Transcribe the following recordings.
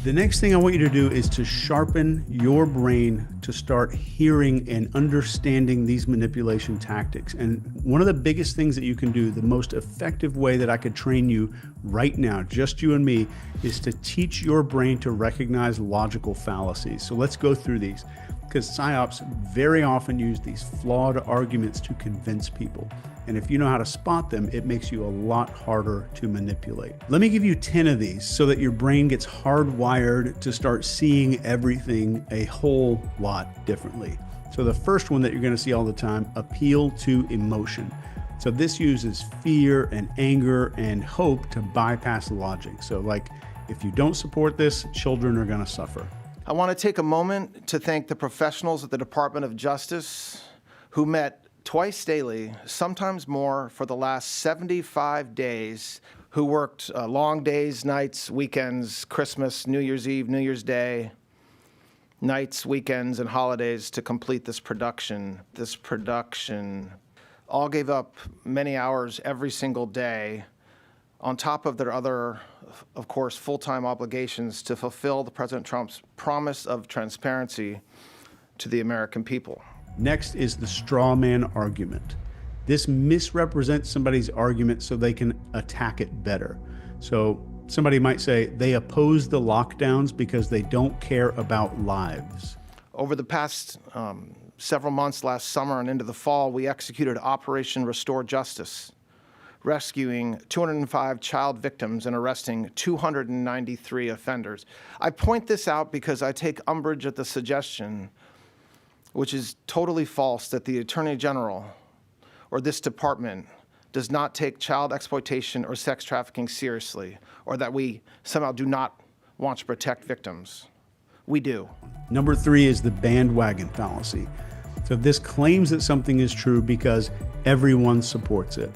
The next thing I want you to do is to sharpen your brain to start hearing and understanding these manipulation tactics. And one of the biggest things that you can do, the most effective way that I could train you right now, just you and me, is to teach your brain to recognize logical fallacies. So let's go through these, because psyops very often use these flawed arguments to convince people. And if you know how to spot them, it makes you a lot harder to manipulate. Let me give you 10 of these so that your brain gets hardwired to start seeing everything a whole lot differently. So the first one that you're going to see all the time, appeal to emotion. So this uses fear and anger and hope to bypass logic. So like, if you don't support this, children are going to suffer. I want to take a moment to thank the professionals at the Department of Justice who met twice daily, sometimes more, for the last 75 days, who worked long days, nights, weekends, Christmas, New Year's Eve, New Year's Day, nights, weekends, and holidays to complete this production. All gave up many hours every single day, on top of their other, of course, full-time obligations to fulfill the President Trump's promise of transparency to the American people. Next is the straw man argument. This misrepresents somebody's argument so they can attack it better. So somebody might say they oppose the lockdowns because they don't care about lives. Over the past several months, last summer and into the fall, we executed Operation Restore Justice, rescuing 205 child victims and arresting 293 offenders. I point this out because I take umbrage at the suggestion, which is totally false, that the Attorney General or this department does not take child exploitation or sex trafficking seriously, or that we somehow do not want to protect victims. We do. Number 3 is the bandwagon fallacy. So this claims that something is true because everyone supports it.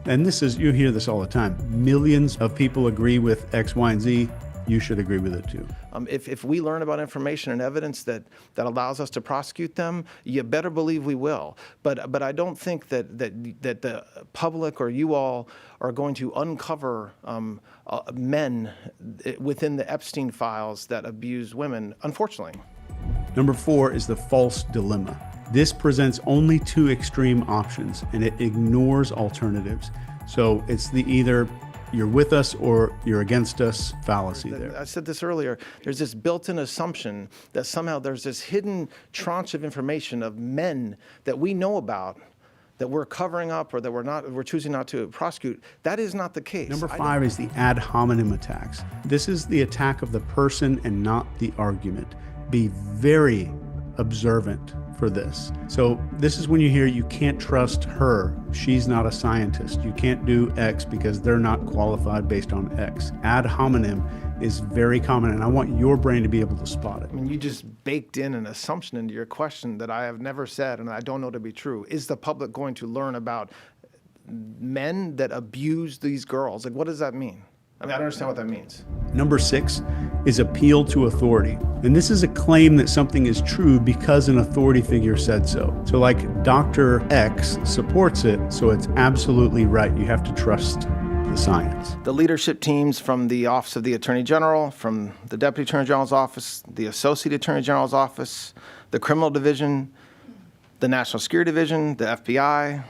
And this is, you hear this all the time. Millions of people agree with X, Y, and Z. You should agree with it too. If we learn about information and evidence that allows us to prosecute them, you better believe we will. But I don't think that the public or you all are going to uncover men within the Epstein files that abuse women, unfortunately. Number 4 is the false dilemma. This presents only 2 extreme options and it ignores alternatives. So it's the either you're with us or you're against us fallacy there. I said this earlier, there's this built-in assumption that somehow there's this hidden tranche of information of men that we know about that we're covering up or that we're choosing not to prosecute. That is not the case. Number 5 is the ad hominem attacks. This is the attack of the person and not the argument. Be very observant for this. So this is when you hear you can't trust her, she's not a scientist, you can't do X because they're not qualified based on X. Ad hominem is very common and I want your brain to be able to spot it. I mean, you just baked in an assumption into your question that I have never said and I don't know to be true. Is the public going to learn about men that abuse these girls? Like, what does that mean? I mean, I don't understand what that means. Number 6 is appeal to authority. And this is a claim that something is true because an authority figure said so. So like Dr. X supports it, so it's absolutely right. You have to trust the science. The leadership teams from the Office of the Attorney General, from the Deputy Attorney General's office, the Associate Attorney General's office, the Criminal Division, the National Security Division, the FBI,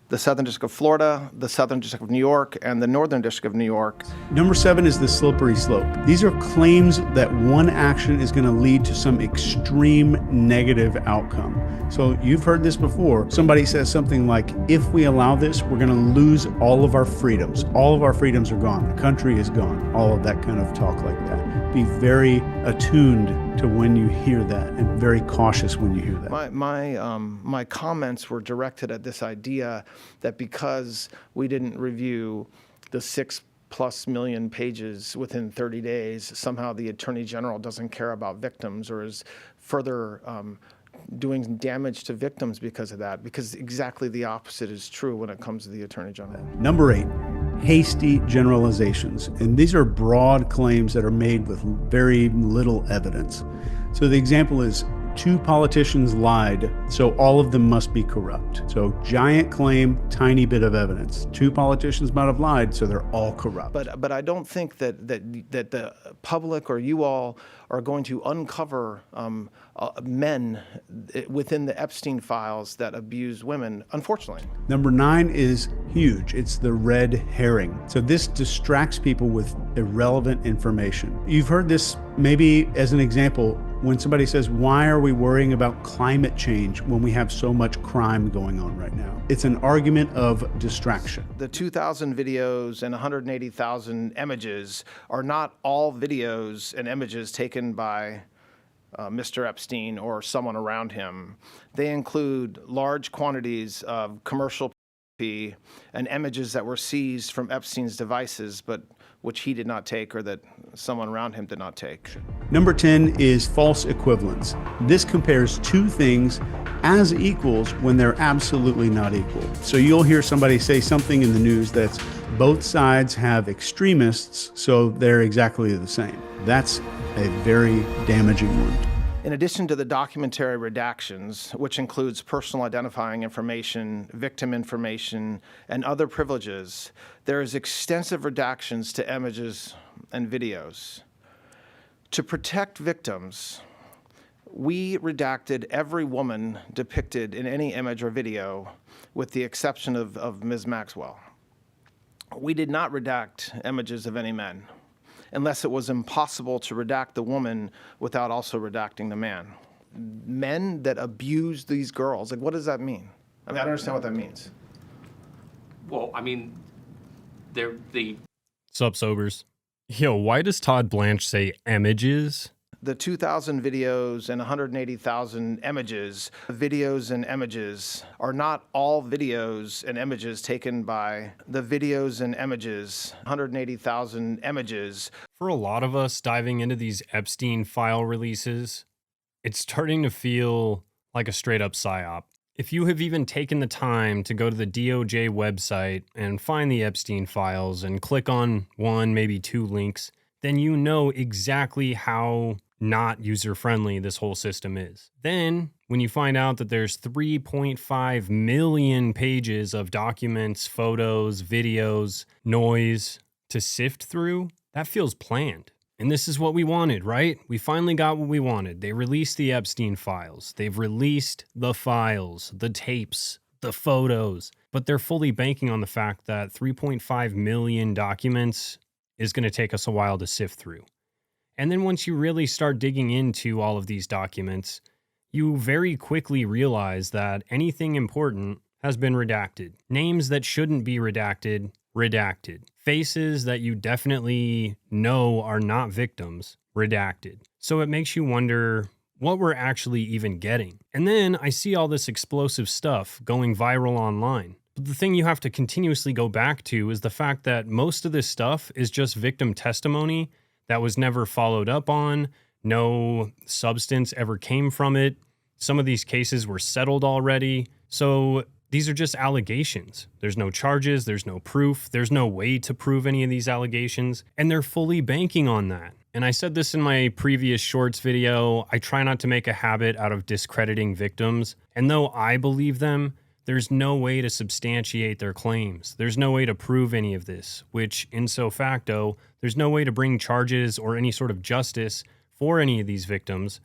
the Southern District of Florida, the Southern District of New York, and the Northern District of New York. Number 7 is the slippery slope. These are claims that one action is going to lead to some extreme negative outcome. So you've heard this before. Somebody says something like, if we allow this, we're going to lose all of our freedoms. All of our freedoms are gone. The country is gone. All of that kind of talk like that. Be very attuned to when you hear that and very cautious when you hear that. My comments were directed at this idea that because we didn't review the 6+ million pages within 30 days, somehow the Attorney General doesn't care about victims or is further doing damage to victims because of that, because exactly the opposite is true when it comes to the Attorney General. Number 8, hasty generalizations. And these are broad claims that are made with very little evidence. So the example is, 2 politicians lied, so all of them must be corrupt. So giant claim, tiny bit of evidence. 2 politicians might have lied, so they're all corrupt. But I don't think that the public or you all are going to uncover men within the Epstein files that abuse women, unfortunately. Number 9 is huge. It's the red herring. So this distracts people with irrelevant information. You've heard this maybe as an example when somebody says, why are we worrying about climate change when we have so much crime going on right now? It's an argument of distraction. The 2,000 videos and 180,000 images are not all videos and images taken by Mr. Epstein or someone around him. They include large quantities of commercial pornography and images that were seized from Epstein's devices, but which he did not take or that someone around him did not take. Number 10 is false equivalence. This compares 2 things as equals when they're absolutely not equal. So you'll hear somebody say something in the news that's both sides have extremists, so they're exactly the same. That's a very damaging one. In addition to the documentary redactions, which includes personal identifying information, victim information, and other privileges, there is extensive redactions to images and videos. To protect victims, we redacted every woman depicted in any image or video, with the exception of Ms. Maxwell. We did not redact images of any men, unless it was impossible to redact the woman without also redacting the man. Men that abuse these girls, like, what does that mean? I mean, I don't understand what that means. Well, I mean, they're the... Sup, sobers? Yo, why does Todd Blanche say images? The 2,000 videos and 180,000 images, videos and images are not all videos and images taken by the videos and images, 180,000 images. For a lot of us diving into these Epstein file releases, it's starting to feel like a straight up psyop. If you have even taken the time to go to the DOJ website and find the Epstein files and click on 1, maybe 2 links, then you know exactly how not user-friendly this whole system is. Then, when you find out that there's 3.5 million pages of documents, photos, videos, noise to sift through, that feels planned. And this is what we wanted, right? We finally got what we wanted. They released the Epstein files. They've released the files, the tapes, the photos, but they're fully banking on the fact that 3.5 million documents is going to take us a while to sift through. And then once you really start digging into all of these documents, you very quickly realize that anything important has been redacted. Names that shouldn't be redacted, redacted. Faces that you definitely know are not victims, redacted. So it makes you wonder what we're actually even getting. And then I see all this explosive stuff going viral online. But the thing you have to continuously go back to is the fact that most of this stuff is just victim testimony that was never followed up on. No substance ever came from it. Some of these cases were settled already. So these are just allegations. There's no charges, there's no proof, there's no way to prove any of these allegations, and they're fully banking on that. And I said this in my previous shorts video, I try not to make a habit out of discrediting victims, and though I believe them, there's no way to substantiate their claims. There's no way to prove any of this, which in so facto, there's no way to bring charges or any sort of justice for any of these victims.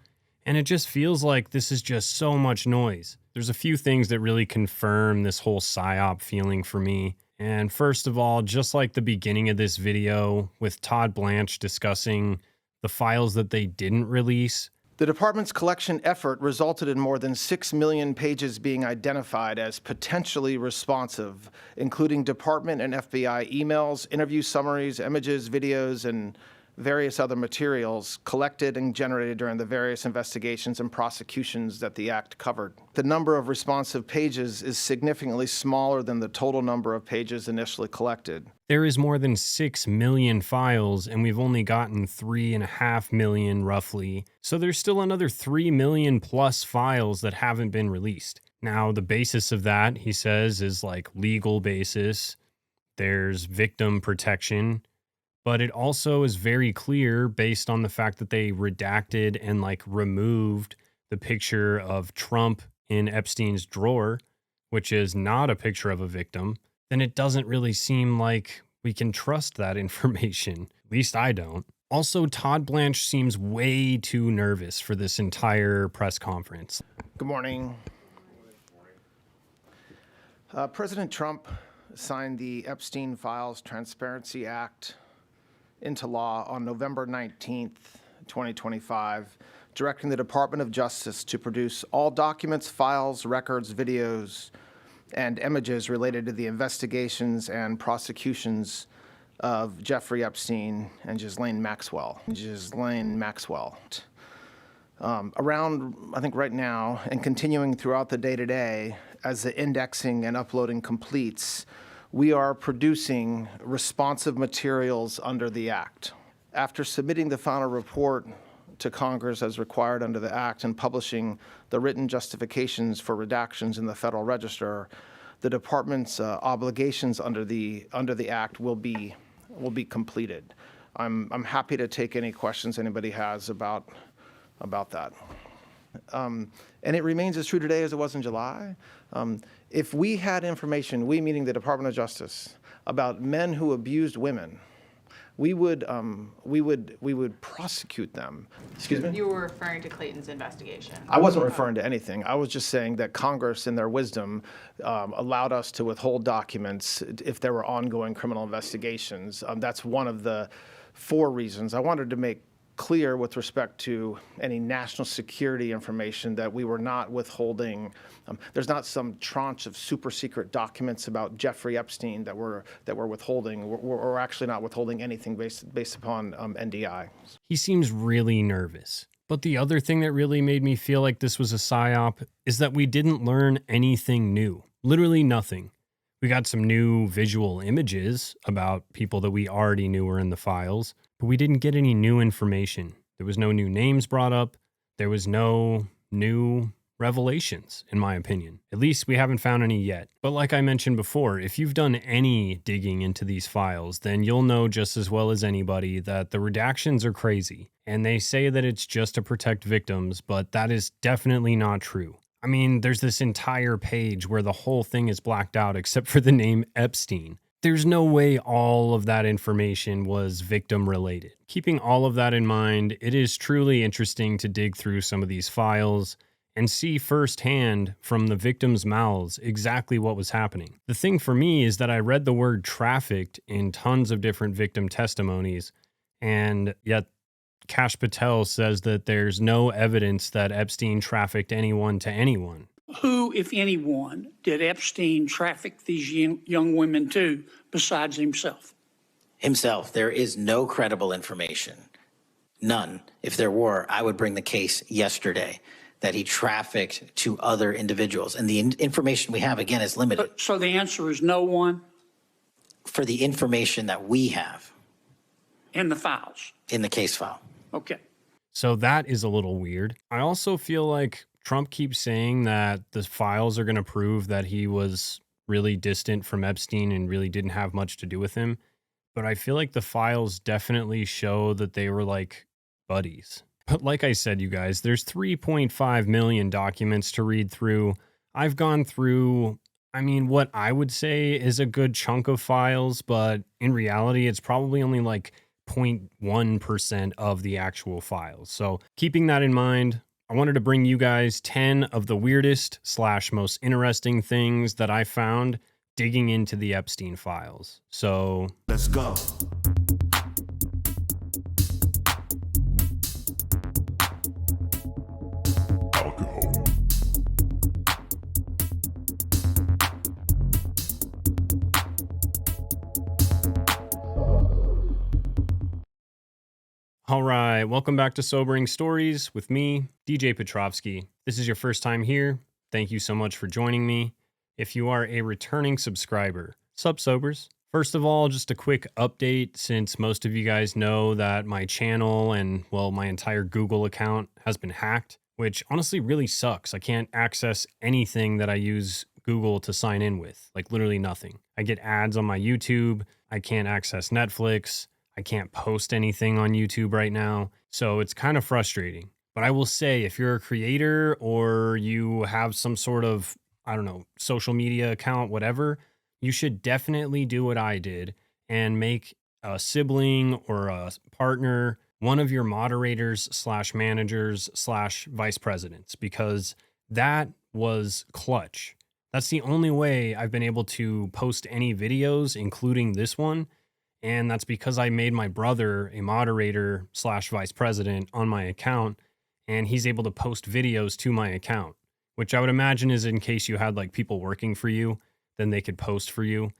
And it just feels like this is just so much noise. There's a few things that really confirm this whole psyop feeling for me. And first of all, just like the beginning of this video with Todd Blanche discussing the files that they didn't release, the department's collection effort resulted in more than 6 million pages being identified as potentially responsive, including department and FBI emails, interview summaries, images, videos, and various other materials collected and generated during the various investigations and prosecutions that the Act covered. The number of responsive pages is significantly smaller than the total number of pages initially collected. There is more than 6 million files, and we've only gotten 3.5 million roughly. So there's still another 3 million plus files that haven't been released. Now, the basis of that, he says, is like legal basis. There's victim protection. But it also is very clear based on the fact that they redacted and like removed the picture of Trump in Epstein's drawer, which is not a picture of a victim, then it doesn't really seem like we can trust that information. At least I don't. Also, Todd Blanche seems way too nervous for this entire press conference. Good morning. President Trump signed the Epstein Files Transparency Act into law on November 19th, 2025, directing the Department of Justice to produce all documents, files, records, videos, and images related to the investigations and prosecutions of Jeffrey Epstein and Ghislaine Maxwell. Around, I think right now, and continuing throughout the day-to-day, as the indexing and uploading completes, we are producing responsive materials under the Act. After submitting the final report to Congress as required under the Act and publishing the written justifications for redactions in the Federal Register, the Department's obligations under the Act will be completed. I'm happy to take any questions anybody has about that. And it remains as true today as it was in July. If we had information, we meaning the Department of Justice, about men who abused women, we would prosecute them. Excuse me? You were referring to Clayton's investigation. I wasn't referring to anything. I was just saying that Congress, in their wisdom, allowed us to withhold documents if there were ongoing criminal investigations. That's one of the 4 reasons. I wanted to make clear with respect to any national security information that we were not withholding. There's not some tranche of super secret documents about Jeffrey Epstein that we're withholding. We're actually not withholding anything based upon NDI. He seems really nervous. But the other thing that really made me feel like this was a psyop is that we didn't learn anything new. Literally nothing. We got some new visual images about people that we already knew were in the files, but we didn't get any new information. There was no new names brought up. There was no new revelations, in my opinion. At least we haven't found any yet. But like I mentioned before, if you've done any digging into these files, then you'll know just as well as anybody that the redactions are crazy. And they say that it's just to protect victims, but that is definitely not true. I mean, there's this entire page where the whole thing is blacked out except for the name Epstein. There's no way all of that information was victim related. Keeping all of that in mind, it is truly interesting to dig through some of these files and see firsthand from the victims' mouths exactly what was happening. The thing for me is that I read the word trafficked in tons of different victim testimonies, and yet Kash Patel says that there's no evidence that Epstein trafficked anyone to anyone. Who, if anyone, did Epstein traffic these young women to besides himself? Himself. There is no credible information. None. If there were, I would bring the case yesterday that he trafficked to other individuals. And the information we have, again, is limited. So the answer is no one? For the information that we have. In the files? In the case file. Okay. So that is a little weird. I also feel like Trump keeps saying that the files are going to prove that he was really distant from Epstein and really didn't have much to do with him. But I feel like the files definitely show that they were like buddies. But like I said, you guys, there's 3.5 million documents to read through. I've gone through, what I would say is a good chunk of files, but in reality, it's probably only like 0.1% of the actual files. So keeping that in mind, I wanted to bring you guys 10 of the weirdest / most interesting things that I found digging into the Epstein files. So let's go. Alcohol. all right, welcome back to Sobering Stories with me, DJ Petrovsky. This is your first time here. Thank you so much for joining me. If you are a returning subscriber, sup sobers. First of all, just a quick update, since most of you guys know that my channel and, well, my entire Google account has been hacked, which honestly really sucks. I can't access anything that I use Google to sign in with, like literally nothing. I get ads on my YouTube. I can't access Netflix. I can't post anything on YouTube right now. So it's kind of frustrating. But I will say, if you're a creator or you have some sort of, I don't know, social media account, whatever, you should definitely do what I did and make a sibling or a partner one of your moderators slash managers slash vice presidents, because that was clutch. That's the only way I've been able to post any videos, including this one. And that's because I made my brother a moderator slash vice president on my account, and he's able to post videos to my account, which I would imagine is in case you had like people working for you, then they could post for you.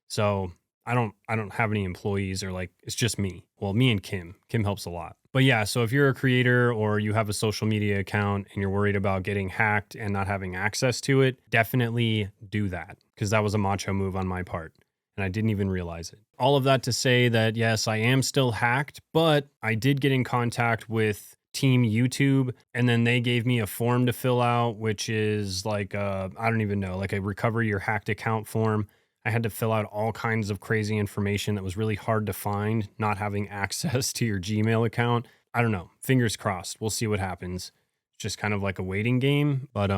So I don't have any employees, or like, it's just me. Well, me and Kim. Kim helps a lot. But yeah, so if you're a creator or you have a social media account and you're worried about getting hacked and not having access to it, definitely do that, because that was a macho move on my part and I didn't even realize it. All of that to say that yes, I am still hacked, but I did get in contact with Team YouTube, and then they gave me a form to fill out, which is like I don't even know, like a recover your hacked account form. I had to fill out all kinds of crazy information that was really hard to find, not having access to your Gmail account. I don't know. Fingers crossed. We'll see what happens. It's just kind of like a waiting game, but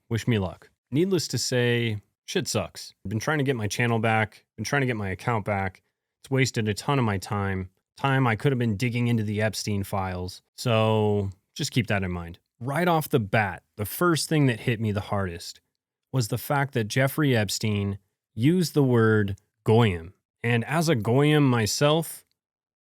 wish me luck. Needless to say, shit sucks. I've been trying to get my channel back, been trying to get my account back. It's wasted a ton of my time I could have been digging into the Epstein files. So just keep that in mind. Right off the bat, the first thing that hit me the hardest was the fact that Jeffrey Epstein used the word goyim. And as a goyim myself,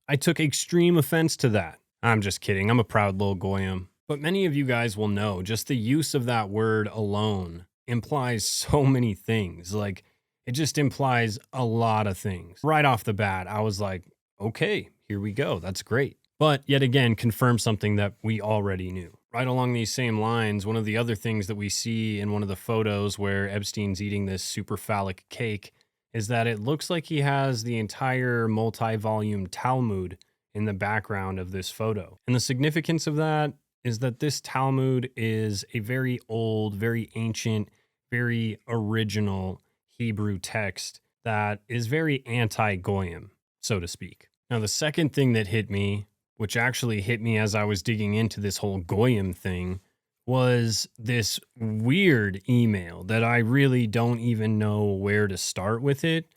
I took extreme offense to that. I'm just kidding. I'm a proud little goyim. But many of you guys will know just the use of that word alone implies so many things. Like, it just implies a lot of things. Right off the bat, I was like, okay, here we go. That's great. But yet again, confirm something that we already knew. Right along these same lines, one of the other things that we see in one of the photos where Epstein's eating this super phallic cake is that it looks like he has the entire multi-volume Talmud in the background of this photo. And the significance of that is that this Talmud is a very old, very ancient, very original Hebrew text that is very anti-Goyim, so to speak. Now, the second thing that hit me, which actually hit me as I was digging into this whole Goyim thing, was this weird email that I really don't even know where to start with it,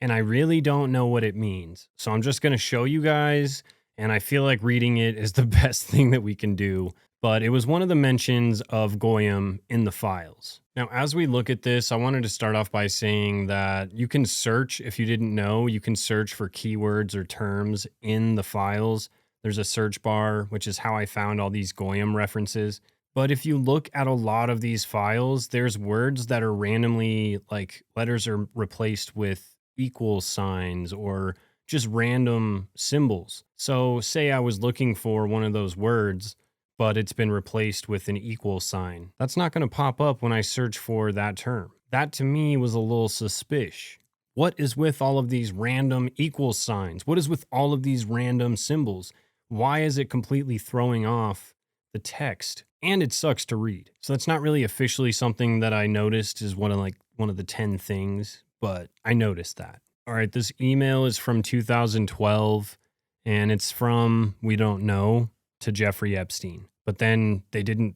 and I really don't know what it means. So I'm just going to show you guys, and I feel like reading it is the best thing that we can do. But it was one of the mentions of Goyim in the files. Now, as we look at this, I wanted to start off by saying that you can search, if you didn't know, you can search for keywords or terms in the files. There's a search bar, which is how I found all these Goyim references. But if you look at a lot of these files, there's words that are randomly, like letters are replaced with equal signs or just random symbols. So say I was looking for one of those words, but it's been replaced with an equal sign. That's not going to pop up when I search for that term. That to me was a little suspicious. What is with all of these random equal signs? What is with all of these random symbols? Why is it completely throwing off the text? And it sucks to read. So that's not really officially something that I noticed is one of the 10 things, but I noticed that. All right, this email is from 2012, and it's from, we don't know, to Jeffrey Epstein. But then they didn't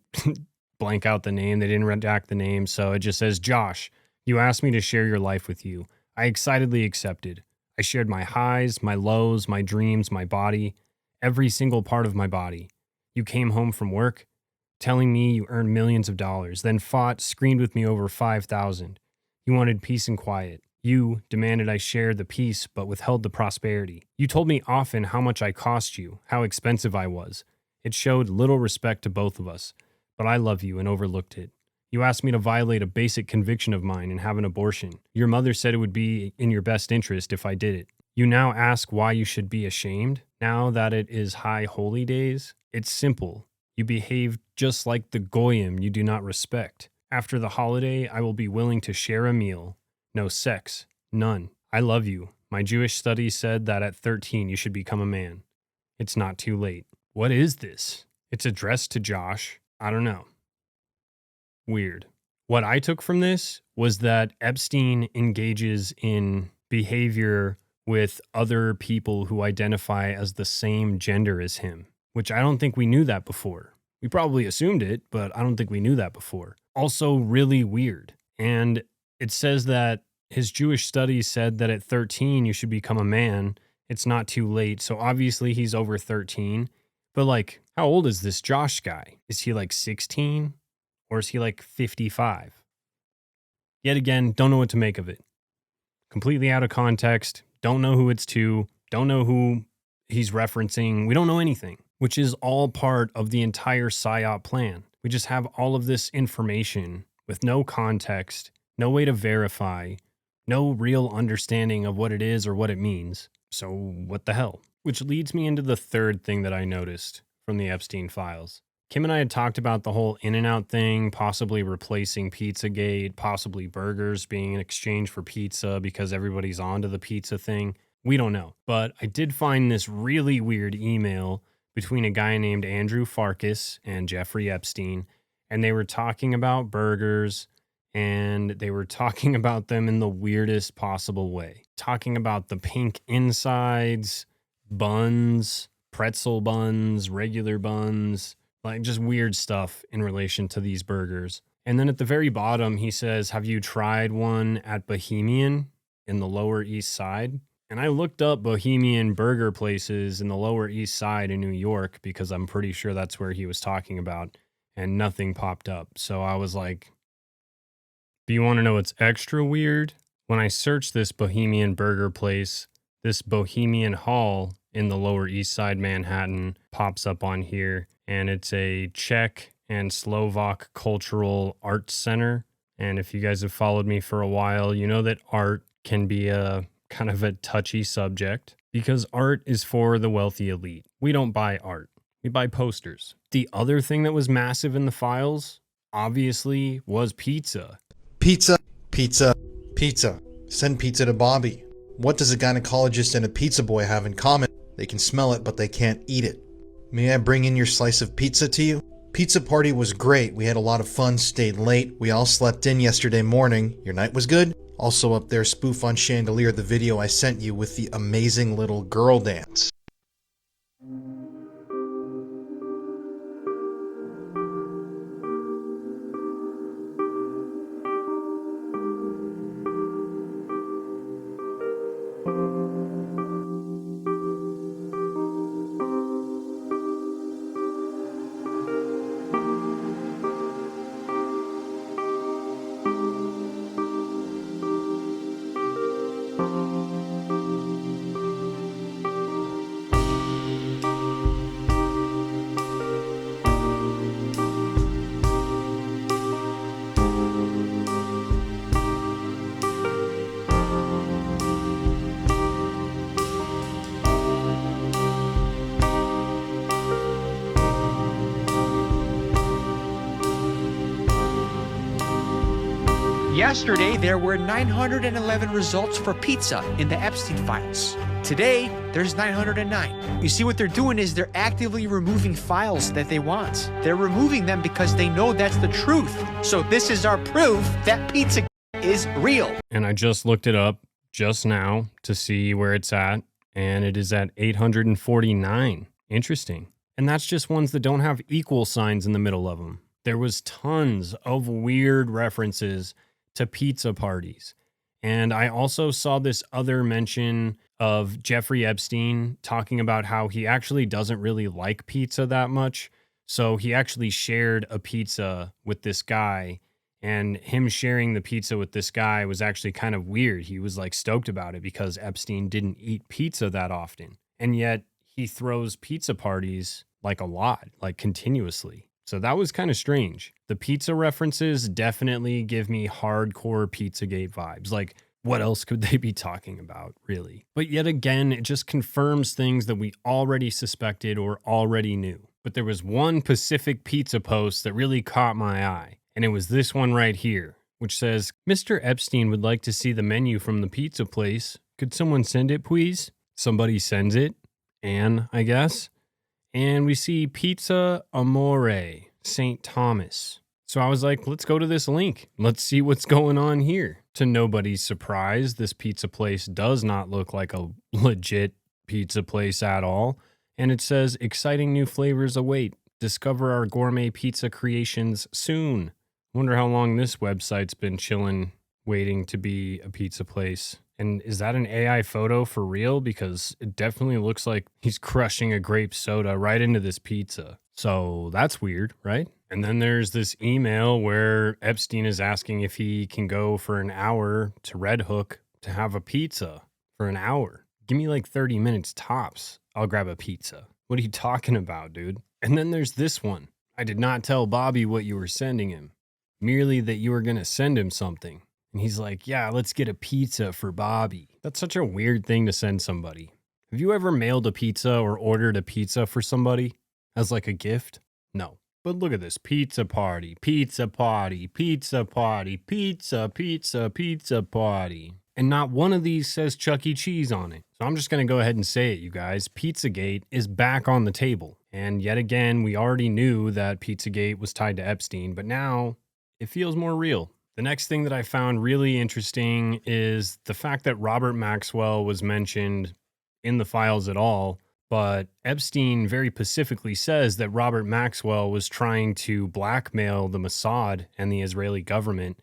blank out the name. They didn't redact the name. So it just says, Josh, you asked me to share your life with you. I excitedly accepted. I shared my highs, my lows, my dreams, my body, every single part of my body. You came home from work telling me you earned millions of dollars, then fought, screamed with me over 5,000. You wanted peace and quiet. You demanded I share the peace but withheld the prosperity. You told me often how much I cost you, how expensive I was. It showed little respect to both of us, but I love you and overlooked it. You asked me to violate a basic conviction of mine and have an abortion. Your mother said it would be in your best interest if I did it. You now ask why you should be ashamed, now that it is high holy days? It's simple. You behave just like the Goyim you do not respect. After the holiday, I will be willing to share a meal. No sex. None. I love you. My Jewish studies said that at 13 you should become a man. It's not too late. What is this? It's addressed to Josh. I don't know. Weird. What I took from this was that Epstein engages in behavior with other people who identify as the same gender as him, which I don't think we knew that before. We probably assumed it, but I don't think we knew that before. Also really weird. And it says that his Jewish studies said that at 13 you should become a man. It's not too late. So obviously he's over 13. But like, how old is this Josh guy? Is he like 16 or is he like 55? Yet again, don't know what to make of it. Completely out of context. Don't know who it's to. Don't know who he's referencing. We don't know anything, which is all part of the entire Psyop plan. We just have all of this information with no context, no way to verify, no real understanding of what it is or what it means. So what the hell? Which leads me into the third thing that I noticed from the Epstein files. Kim and I had talked about the whole In-N-Out thing, possibly replacing Pizzagate, possibly burgers being in exchange for pizza because everybody's onto the pizza thing. We don't know. But I did find this really weird email between a guy named Andrew Farkas and Jeffrey Epstein, and they were talking about burgers, and they were talking about them in the weirdest possible way. Talking about the pink insides, buns, pretzel buns, regular buns, like just weird stuff in relation to these burgers. And then at the very bottom, he says, have you tried one at Bohemian in the Lower East Side? And I looked up Bohemian burger places in the Lower East Side in New York because I'm pretty sure that's where he was talking about, and nothing popped up. So I was like, do you want to know what's extra weird? When I searched this Bohemian burger place, this Bohemian Hall in the Lower East Side Manhattan pops up on here, and it's a Czech and Slovak cultural arts center. And if you guys have followed me for a while, you know that art can be a kind of a touchy subject because art is for the wealthy elite. We don't buy art. We buy posters. The other thing that was massive in the files, obviously, was pizza. Pizza, pizza, pizza. Send pizza to Bobby. What does a gynecologist and a pizza boy have in common? They can smell it, but they can't eat it. May I bring in your slice of pizza to you? Pizza party was great. We had a lot of fun, stayed late. We all slept in yesterday morning. Your night was good? Also up there, spoof on Chandelier, the video I sent you with the amazing little girl dance. Yesterday, there were 911 results for pizza in the Epstein files. Today, there's 909. You see, what they're doing is they're actively removing files that they want. They're removing them because they know that's the truth. So this is our proof that pizza is real. And I just looked it up just now to see where it's at, and it is at 849. Interesting. And that's just ones that don't have equal signs in the middle of them. There was tons of weird references to pizza parties. And I also saw this other mention of Jeffrey Epstein talking about how he actually doesn't really like pizza that much. So he actually shared a pizza with this guy, and him sharing the pizza with this guy was actually kind of weird. He was like stoked about it because Epstein didn't eat pizza that often. And yet he throws pizza parties like a lot, like continuously. So that was kind of strange. The pizza references definitely give me hardcore Pizzagate vibes. Like, what else could they be talking about, really? But yet again, it just confirms things that we already suspected or already knew. But there was one Pacific pizza post that really caught my eye, and it was this one right here, which says, Mr. Epstein would like to see the menu from the pizza place. Could someone send it, please? Somebody sends it. Anne, I guess. And we see Pizza Amore, St. Thomas. So I was like, let's go to this link. Let's see what's going on here. To nobody's surprise, this pizza place does not look like a legit pizza place at all. And it says, exciting new flavors await. Discover our gourmet pizza creations soon. Wonder how long this website's been chilling, waiting to be a pizza place. And is that an AI photo for real? Because it definitely looks like he's crushing a grape soda right into this pizza. So that's weird, right? And then there's this email where Epstein is asking if he can go for an hour to Red Hook to have a pizza for an hour. Give me like 30 minutes tops. I'll grab a pizza. What are you talking about, dude? And then there's this one. I did not tell Bobby what you were sending him, merely that you were going to send him something. And he's like, yeah, let's get a pizza for Bobby. That's such a weird thing to send somebody. Have you ever mailed a pizza or ordered a pizza for somebody as like a gift? No. But look at this. Pizza party, pizza party, pizza party, pizza, pizza, pizza party. And not one of these says Chuck E. Cheese on it. So I'm just going to go ahead and say it, you guys. Pizzagate is back on the table. And yet again, we already knew that Pizzagate was tied to Epstein, but now it feels more real. The next thing that I found really interesting is the fact that Robert Maxwell was mentioned in the files at all, but Epstein very specifically says that Robert Maxwell was trying to blackmail the Mossad and the Israeli government,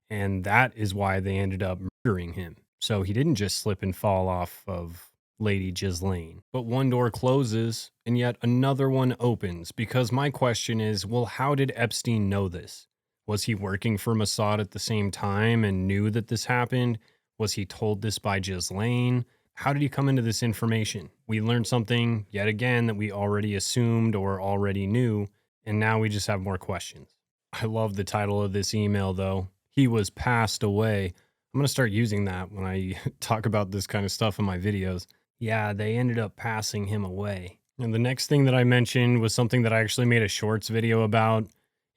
and that is why they ended up murdering him. So he didn't just slip and fall off of Lady Ghislaine. But one door closes and yet another one opens, because my question is, well, how did Epstein know this? Was he working for Mossad at the same time and knew that this happened? Was he told this by Ghislaine? How did he come into this information? We learned something yet again that we already assumed or already knew, and now we just have more questions. I love the title of this email, though. He was passed away. I'm going to start using that when I talk about this kind of stuff in my videos. Yeah, they ended up passing him away. And the next thing that I mentioned was something that I actually made a shorts video about.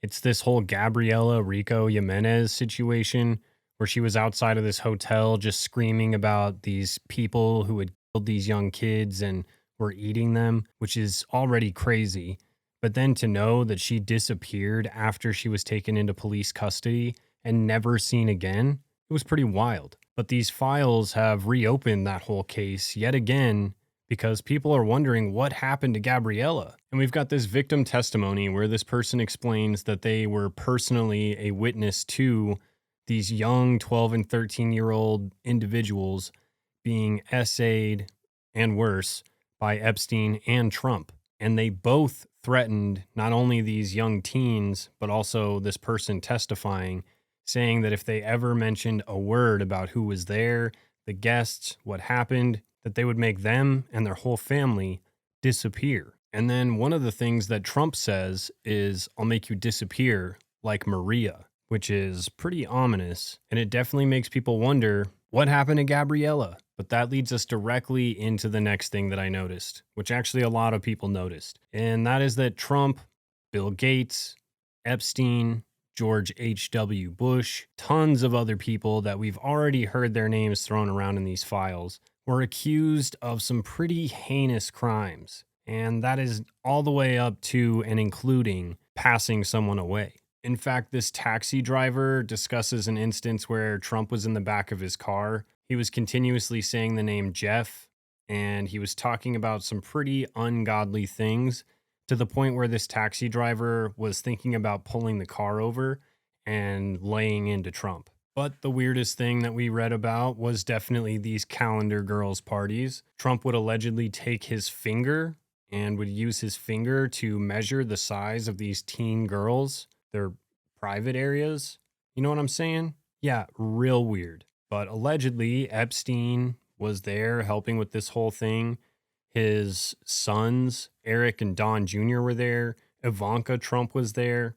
It's this whole Gabriela Rico Jimenez situation where she was outside of this hotel just screaming about these people who had killed these young kids and were eating them, which is already crazy. But then to know that she disappeared after she was taken into police custody and never seen again, it was pretty wild. But these files have reopened that whole case yet again because people are wondering what happened to Gabriella. And we've got this victim testimony where this person explains that they were personally a witness to these young 12 and 13-year-old individuals being essayed and worse by Epstein and Trump. And they both threatened not only these young teens, but also this person testifying, saying that if they ever mentioned a word about who was there, the guests, what happened, that they would make them and their whole family disappear. And then one of the things that Trump says is, I'll make you disappear like Maria, which is pretty ominous. And it definitely makes people wonder, what happened to Gabriella? But that leads us directly into the next thing that I noticed, which actually a lot of people noticed. And that is that Trump, Bill Gates, Epstein, George H.W. Bush, tons of other people that we've already heard their names thrown around in these files were accused of some pretty heinous crimes. And that is all the way up to and including passing someone away. In fact, this taxi driver discusses an instance where Trump was in the back of his car. He was continuously saying the name Jeff, and he was talking about some pretty ungodly things to the point where this taxi driver was thinking about pulling the car over and laying into Trump. But the weirdest thing that we read about was definitely these calendar girls' parties. Trump would allegedly take his finger and would use his finger to measure the size of these teen girls, their private areas. You know what I'm saying? Yeah, real weird. But allegedly, Epstein was there helping with this whole thing. His sons, Eric and Don Jr., were there. Ivanka Trump was there,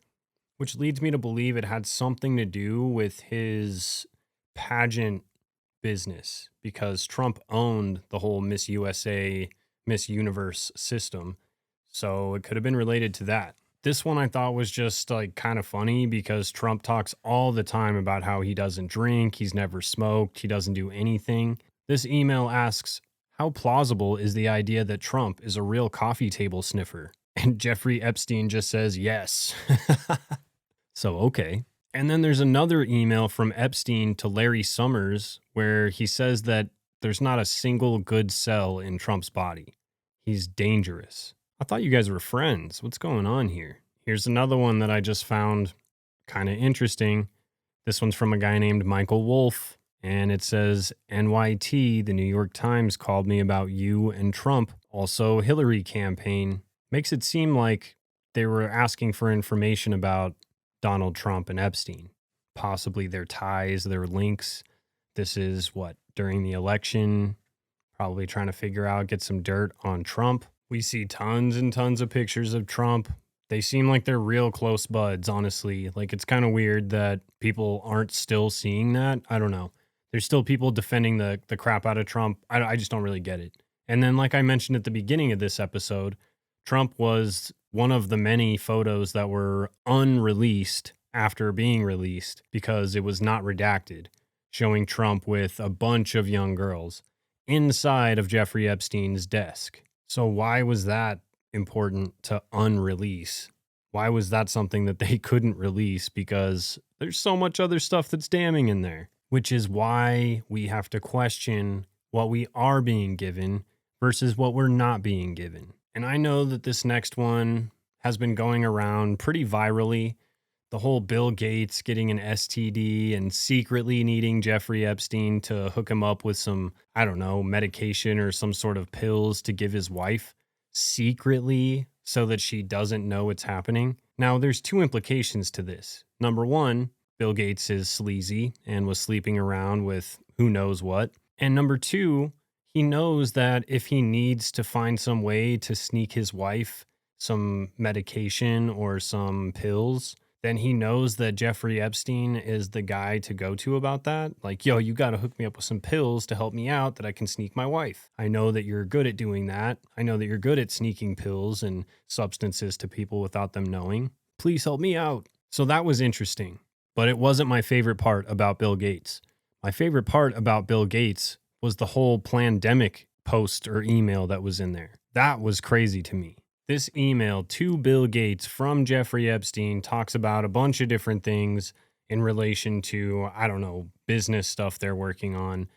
which leads me to believe it had something to do with his pageant business, because Trump owned the whole Miss USA, Miss Universe system. So it could have been related to that. This one I thought was just like kind of funny because Trump talks all the time about how he doesn't drink, he's never smoked, he doesn't do anything. This email asks, how plausible is the idea that Trump is a real coffee table sniffer? And Jeffrey Epstein just says yes. So, okay. And then there's another email from Epstein to Larry Summers where he says that there's not a single good cell in Trump's body. He's dangerous. I thought you guys were friends. What's going on here? Here's another one that I just found kind of interesting. This one's from a guy named Michael Wolf, and it says, NYT, the New York Times, called me about you and Trump, also Hillary campaign. Makes it seem like they were asking for information about Donald Trump and Epstein, possibly their ties, their links. This is what, during the election, probably trying to figure out, get some dirt on Trump. We see tons and tons of pictures of Trump. They seem like they're real close buds, honestly. Like, it's kind of weird that people aren't still seeing that. I don't know. There's still people defending the crap out of Trump. I just don't really get it. And then, like I mentioned at the beginning of this episode, Trump was one of the many photos that were unreleased after being released because it was not redacted, showing Trump with a bunch of young girls inside of Jeffrey Epstein's desk. So why was that important to unrelease? Why was that something that they couldn't release? Because there's so much other stuff that's damning in there, which is why we have to question what we are being given versus what we're not being given. And I know that this next one has been going around pretty virally. The whole Bill Gates getting an STD and secretly needing Jeffrey Epstein to hook him up with some, I don't know, medication or some sort of pills to give his wife secretly so that she doesn't know it's happening. Now, there's two implications to this. Number one, Bill Gates is sleazy and was sleeping around with who knows what. And number two, he knows that if he needs to find some way to sneak his wife some medication or some pills, then he knows that Jeffrey Epstein is the guy to go to about that. Like, yo, you got to hook me up with some pills to help me out that I can sneak my wife. I know that you're good at doing that. I know that you're good at sneaking pills and substances to people without them knowing. Please help me out. So that was interesting, but it wasn't my favorite part about Bill Gates. My favorite part about Bill Gates was the whole plandemic post or email that was in there. That was crazy to me. This email to Bill Gates from Jeffrey Epstein talks about a bunch of different things in relation to, I don't know, business stuff they're working on.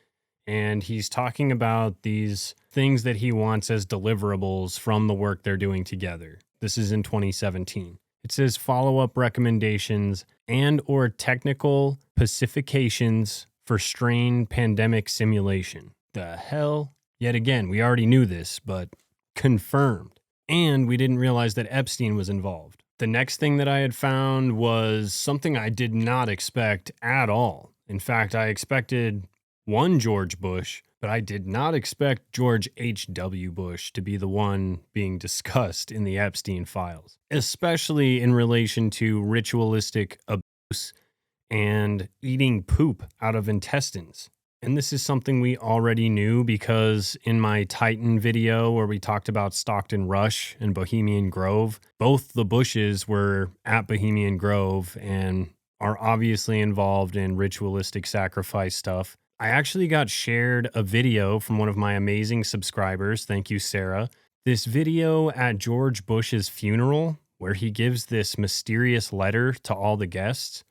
And he's talking about these things that he wants as deliverables from the work they're doing together. This is in 2017. It says follow-up recommendations and or technical pacifications for strain pandemic simulation. The hell? Yet again, we already knew this, but confirmed. And we didn't realize that Epstein was involved. The next thing that I had found was something I did not expect at all. In fact, I expected one George Bush, but I did not expect George H.W. Bush to be the one being discussed in the Epstein files, especially in relation to ritualistic abuse and eating poop out of intestines. And this is something we already knew because in my Titan video where we talked about Stockton Rush and Bohemian Grove, both the Bushes were at Bohemian Grove and are obviously involved in ritualistic sacrifice stuff. I actually got shared a video from one of my amazing subscribers. Thank you, Sarah. This video at George Bush's funeral where he gives this mysterious letter to all the guests.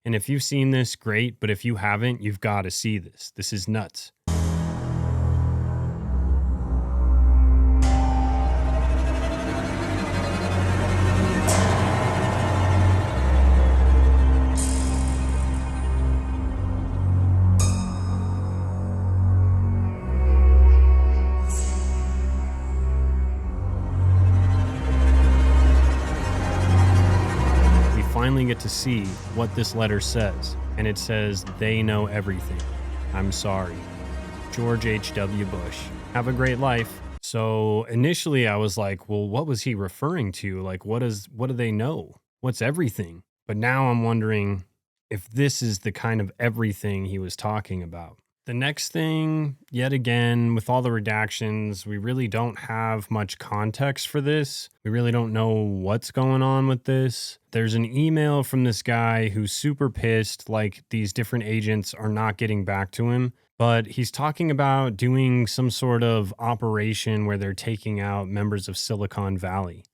And if you've seen this, great. But if you haven't, you've got to see this. This is nuts. Finally get to see what this letter says, and it says, "They know everything. I'm sorry. George H.W. Bush. Have a great life." So initially I was like, well, what was he referring to? Like, what do they know? What's everything? But now I'm wondering if this is the kind of everything he was talking about. The next thing, yet again, with all the redactions, we really don't have much context for this. We really don't know what's going on with this. There's an email from this guy who's super pissed, like these different agents are not getting back to him. But he's talking about doing some sort of operation where they're taking out members of Silicon Valley.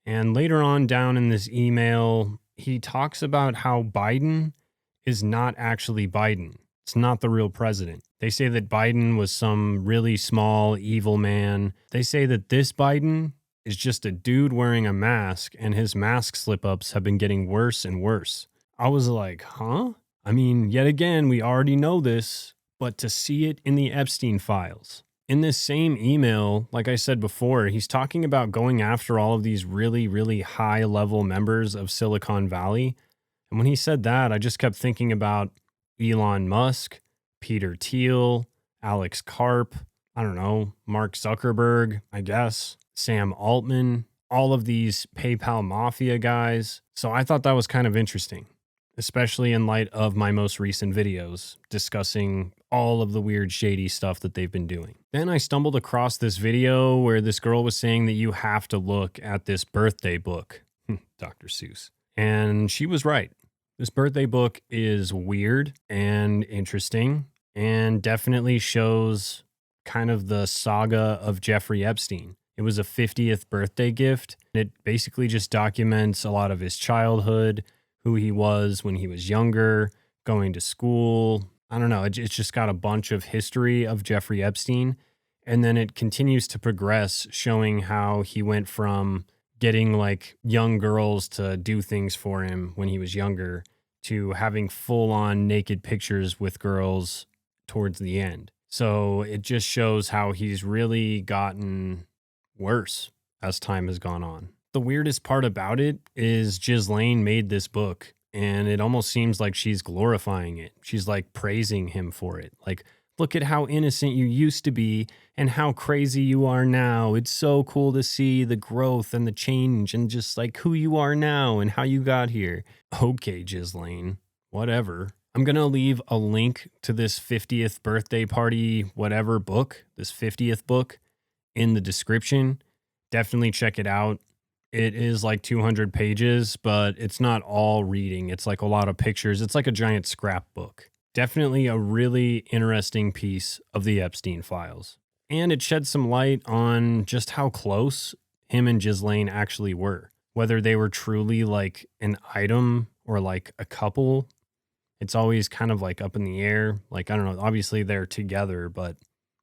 And later on down in this email, he talks about how Biden is not actually Biden. It's not the real president. They say that Biden was some really small, evil man. They say that this Biden is just a dude wearing a mask, and his mask slip-ups have been getting worse and worse. I was like, huh? I mean, yet again, we already know this, but to see it in the Epstein files. In this same email, like I said before, he's talking about going after all of these really, really high-level members of Silicon Valley. And when he said that, I just kept thinking about Elon Musk, Peter Thiel, Alex Karp, I don't know, Mark Zuckerberg, I guess, Sam Altman, all of these PayPal Mafia guys. So I thought that was kind of interesting, especially in light of my most recent videos discussing all of the weird, shady stuff that they've been doing. Then I stumbled across this video where this girl was saying that you have to look at this birthday book, Dr. Seuss. And she was right. This birthday book is weird and interesting and definitely shows kind of the saga of Jeffrey Epstein. It was a 50th birthday gift. It basically just documents a lot of his childhood, who he was when he was younger, going to school. I don't know. It's just got a bunch of history of Jeffrey Epstein. And then it continues to progress, showing how he went from getting like young girls to do things for him when he was younger to having full on naked pictures with girls towards the end. So it just shows how he's really gotten worse as time has gone on. The weirdest part about it is Ghislaine made this book, and it almost seems like she's glorifying it. She's like praising him for it. Like, look at how innocent you used to be and how crazy you are now. It's so cool to see the growth and the change and just like who you are now and how you got here. Okay, Ghislaine, whatever. I'm going to leave a link to this 50th birthday party, whatever book, this 50th book in the description. Definitely check it out. It is like 200 pages, but it's not all reading. It's like a lot of pictures. It's like a giant scrapbook. Definitely a really interesting piece of the Epstein files. And it sheds some light on just how close him and Ghislaine actually were. Whether they were truly like an item or like a couple, it's always kind of like up in the air. Like, I don't know, obviously they're together, but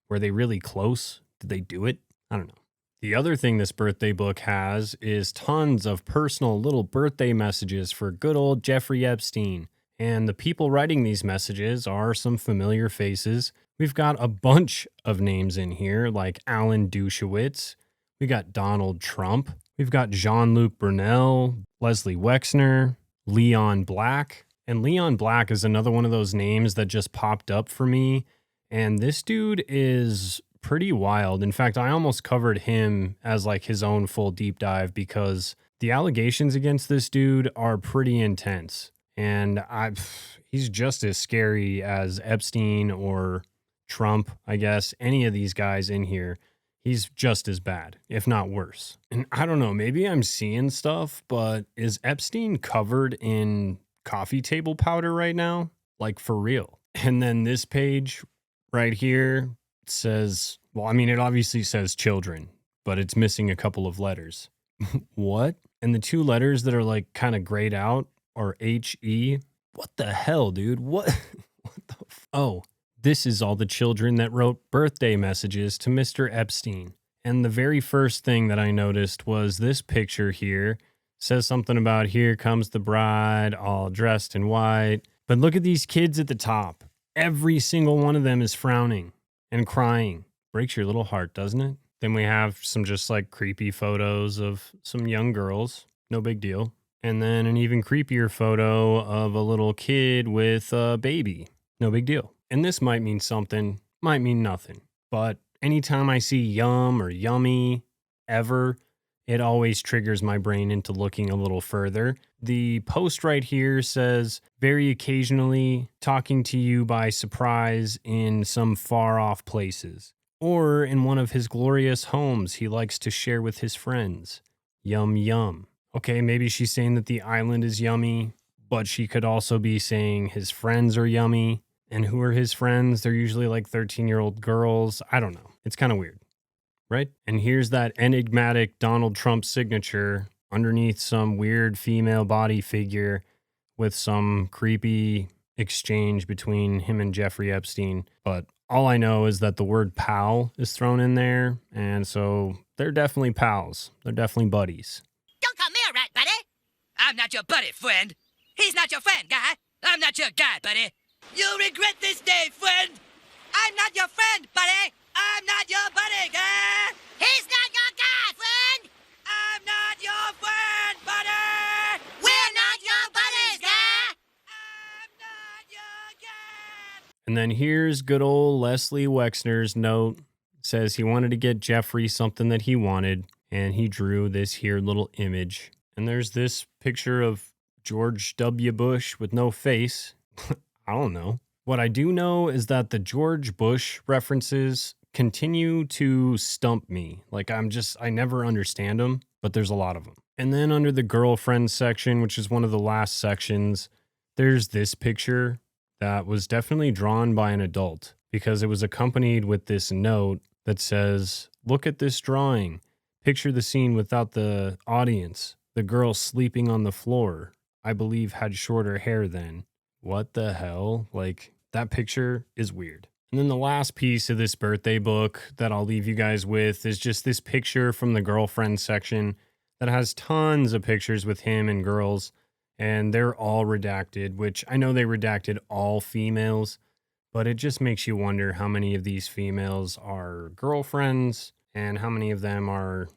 were they really close? Did they do it? I don't know. The other thing this birthday book has is tons of personal little birthday messages for good old Jeffrey Epstein. And the people writing these messages are some familiar faces. We've got a bunch of names in here, like Alan Dershowitz. We got Donald Trump. We've got Jean-Luc Brunel, Leslie Wexner, Leon Black. And Leon Black is another one of those names that just popped up for me. And this dude is pretty wild. In fact, I almost covered him as like his own full deep dive because the allegations against this dude are pretty intense. And he's just as scary as Epstein or Trump, I guess. Any of these guys in here, he's just as bad, if not worse. And I don't know, maybe I'm seeing stuff, but is Epstein covered in coffee table powder right now? Like for real. And then this page right here says, well, I mean, it obviously says children, but it's missing a couple of letters. What? And the two letters that are like kind of grayed out are H-E. What the hell, dude? What the oh, this is all the children that wrote birthday messages to Mr. Epstein. And the very first thing that I noticed was this picture here says something about here comes the bride all dressed in white. But look at these kids at the top. Every single one of them is frowning and crying. Breaks your little heart, doesn't it? Then we have some just like creepy photos of some young girls. No big deal. And then an even creepier photo of a little kid with a baby. No big deal. And this might mean something, might mean nothing. But anytime I see yum or yummy ever, it always triggers my brain into looking a little further. The post right here says, very occasionally talking to you by surprise in some far off places. Or in one of his glorious homes he likes to share with his friends. Yum, yum. Okay, maybe she's saying that the island is yummy, but she could also be saying his friends are yummy. And who are his friends? They're usually like 13-year-old girls. I don't know. It's kind of weird, right? And here's that enigmatic Donald Trump signature underneath some weird female body figure with some creepy exchange between him and Jeffrey Epstein. But All I know is that the word pal is thrown in there, and so they're definitely pals. They're definitely buddies. Don't call me a rat, buddy. I'm not your buddy, friend. He's not your friend, guy. I'm not your guy, buddy. You'll regret this day, friend. I'm not your friend, buddy. I'm not your buddy, guy. He's not your guy, friend. I'm not your friend, buddy. We're not your buddies, guy. I'm not your guy. And then here's good old Leslie Wexner's note. It says he wanted to get Jeffrey something that he wanted, and he drew this here little image. And there's this picture of George W. Bush with no face. I don't know. What I do know is that the George Bush references continue to stump me. Like I never understand them, but there's a lot of them. And then under the girlfriend section, which is one of the last sections, there's this picture that was definitely drawn by an adult because it was accompanied with this note that says, "Look at this drawing. Picture the scene without the audience. The girl sleeping on the floor. I believe had shorter hair then." What the hell? Like, that picture is weird. And then the last piece of this birthday book that I'll leave you guys with is just this picture from the girlfriend section that has tons of pictures with him and girls, and they're all redacted, which I know they redacted all females, but it just makes you wonder how many of these females are girlfriends and how many of them are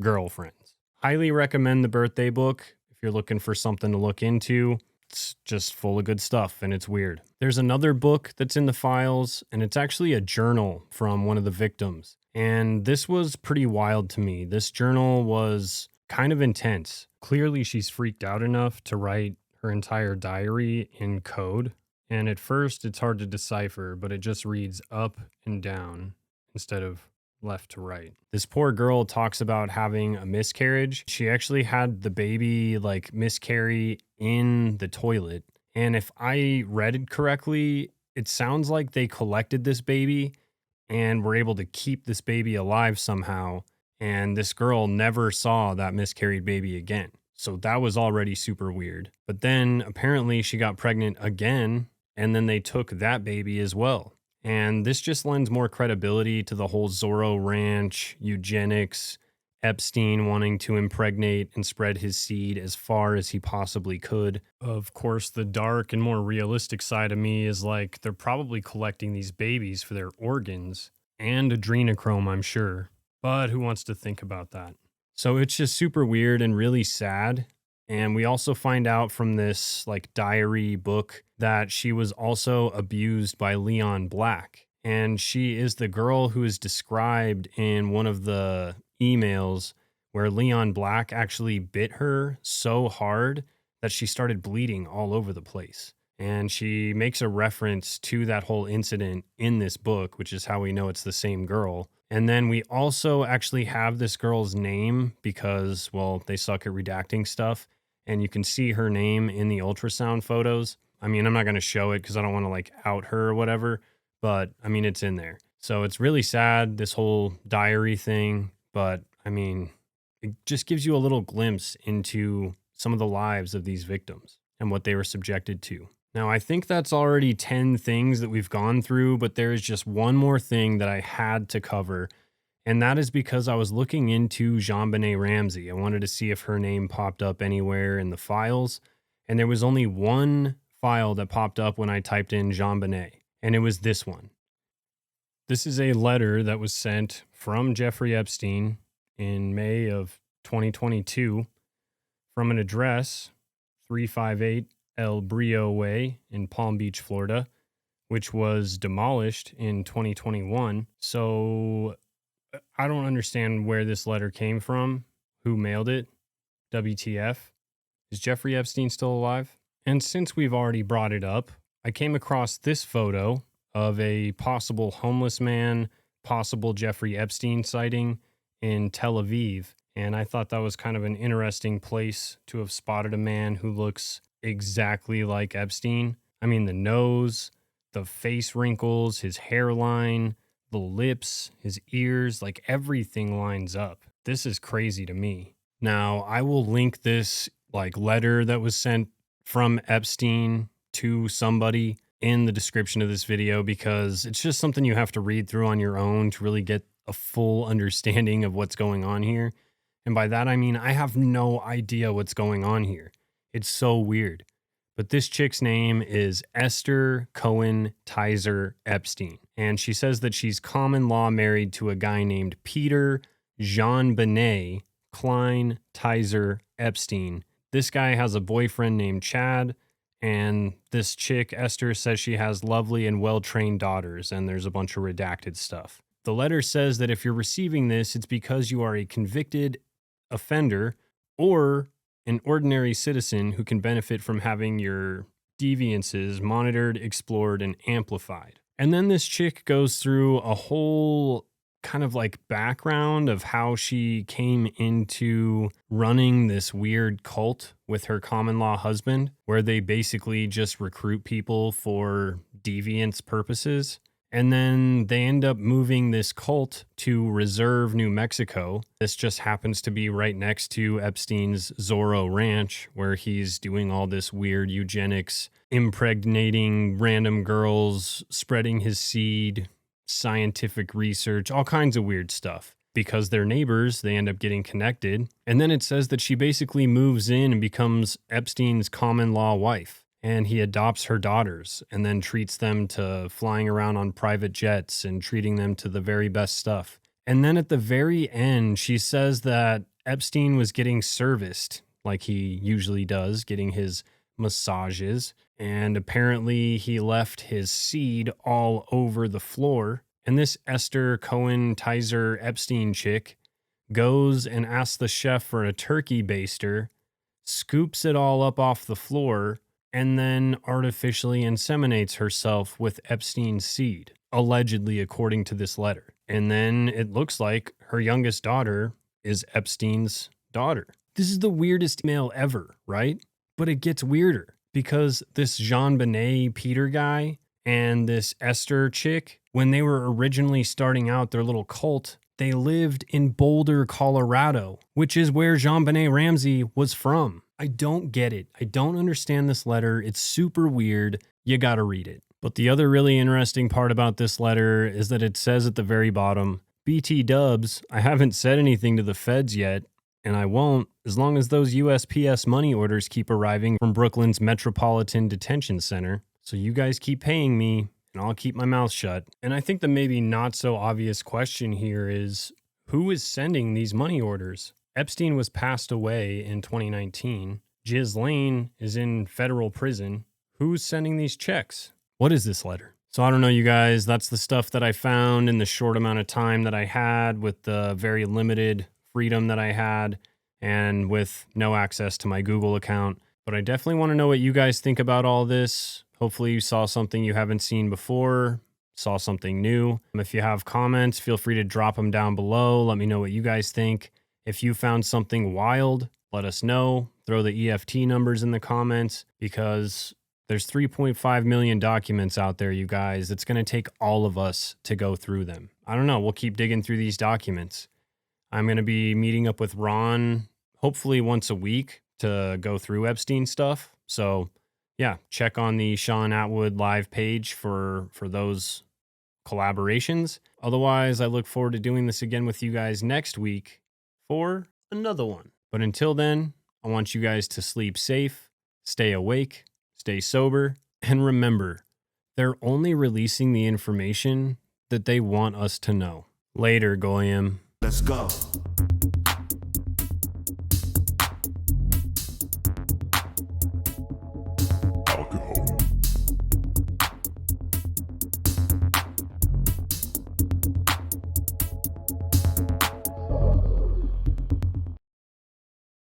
girlfriends. Highly recommend the birthday book if you're looking for something to look into. It's just full of good stuff, and it's weird. There's another book that's in the files, and it's actually a journal from one of the victims. And this was pretty wild to me. This journal was kind of intense. Clearly, she's freaked out enough to write her entire diary in code. And at first, it's hard to decipher, but it just reads up and down instead of left to right. This poor girl talks about having a miscarriage. She actually had the baby miscarry in the toilet. And if I read it correctly, it sounds like they collected this baby and were able to keep this baby alive somehow. And this girl never saw that miscarried baby again. So that was already super weird. But then apparently she got pregnant again, and then they took that baby as well. And this just lends more credibility to the whole Zorro Ranch, eugenics, Epstein wanting to impregnate and spread his seed as far as he possibly could. Of course, the dark and more realistic side of me is they're probably collecting these babies for their organs and adrenochrome, I'm sure. But who wants to think about that? So it's just super weird and really sad. And we also find out from this diary book that she was also abused by Leon Black. And she is the girl who is described in one of the emails where Leon Black actually bit her so hard that she started bleeding all over the place. And she makes a reference to that whole incident in this book, which is how we know it's the same girl. And then we also actually have this girl's name because, well, they suck at redacting stuff. And you can see her name in the ultrasound photos. I mean, I'm not going to show it because I don't want to out her or whatever, but I mean, it's in there. So it's really sad, this whole diary thing, but I mean, it just gives you a little glimpse into some of the lives of these victims and what they were subjected to. Now, I think that's already 10 things that we've gone through, but there is just one more thing that I had to cover. And that is because I was looking into JonBenet Ramsey. I wanted to see if her name popped up anywhere in the files. And there was only one file that popped up when I typed in JonBenet, and it was this one. This is a letter that was sent from Jeffrey Epstein in May of 2022 from an address, 358 El Brio Way in Palm Beach, Florida, which was demolished in 2021. So I don't understand where this letter came from, who mailed it, WTF. Is Jeffrey Epstein still alive? And since we've already brought it up, I came across this photo of a possible homeless man, possible Jeffrey Epstein sighting in Tel Aviv. And I thought that was kind of an interesting place to have spotted a man who looks exactly like Epstein. I mean, the nose, the face wrinkles, his hairline, the lips, his ears, everything lines up. This is crazy to me. Now, I will link this letter that was sent from Epstein to somebody in the description of this video because it's just something you have to read through on your own to really get a full understanding of what's going on here. And by that, I mean, I have no idea what's going on here. It's so weird. But this chick's name is Esther Cohen Tizer Epstein. And she says that she's common law married to a guy named Peter Jean-Benet Klein Tizer Epstein. This guy has a boyfriend named Chad. And this chick, Esther, says she has lovely and well-trained daughters. And there's a bunch of redacted stuff. The letter says that if you're receiving this, it's because you are a convicted offender or an ordinary citizen who can benefit from having your deviances monitored, explored, and amplified. And then this chick goes through a whole kind of like background of how she came into running this weird cult with her common law husband, where they basically just recruit people for deviance purposes. And then they end up moving this cult to Reserve, New Mexico. This just happens to be right next to Epstein's Zorro Ranch, where he's doing all this weird eugenics, impregnating random girls, spreading his seed, scientific research, all kinds of weird stuff. Because they're neighbors, they end up getting connected. And then it says that she basically moves in and becomes Epstein's common law wife. And he adopts her daughters and then treats them to flying around on private jets and treating them to the very best stuff. And then at the very end, she says that Epstein was getting serviced like he usually does, getting his massages. And apparently he left his seed all over the floor. And this Esther Cohen Tizer Epstein chick goes and asks the chef for a turkey baster, scoops it all up off the floor, and then artificially inseminates herself with Epstein's seed, allegedly, according to this letter. And then it looks like her youngest daughter is Epstein's daughter. This is the weirdest email ever, right? But it gets weirder because this Jean-Benet Peter guy and this Esther chick, when they were originally starting out their little cult, they lived in Boulder, Colorado, which is where Jean-Benet Ramsey was from. I don't get it. I don't understand this letter. It's super weird. You gotta read it. But the other really interesting part about this letter is that it says at the very bottom, BT dubs, I haven't said anything to the feds yet, and I won't as long as those USPS money orders keep arriving from Brooklyn's Metropolitan Detention Center. So you guys keep paying me, and I'll keep my mouth shut. And I think the maybe not so obvious question here is, who is sending these money orders? Epstein was passed away in 2019. Ghislaine is in federal prison. Who's sending these checks? What is this letter? So I don't know, you guys. That's the stuff that I found in the short amount of time that I had with the very limited freedom that I had and with no access to my Google account. But I definitely want to know what you guys think about all this. Hopefully you saw something you haven't seen before, saw something new. If you have comments, feel free to drop them down below. Let me know what you guys think. If you found something wild, let us know. Throw the EFT numbers in the comments because there's 3.5 million documents out there, you guys. It's going to take all of us to go through them. I don't know. We'll keep digging through these documents. I'm going to be meeting up with Ron hopefully once a week to go through Epstein stuff. So yeah, check on the Sean Atwood live page for those collaborations. Otherwise, I look forward to doing this again with you guys next week for another one. But until then, I want you guys to sleep safe, stay awake, stay sober, and remember, they're only releasing the information that they want us to know. Later, Goyim. Let's go.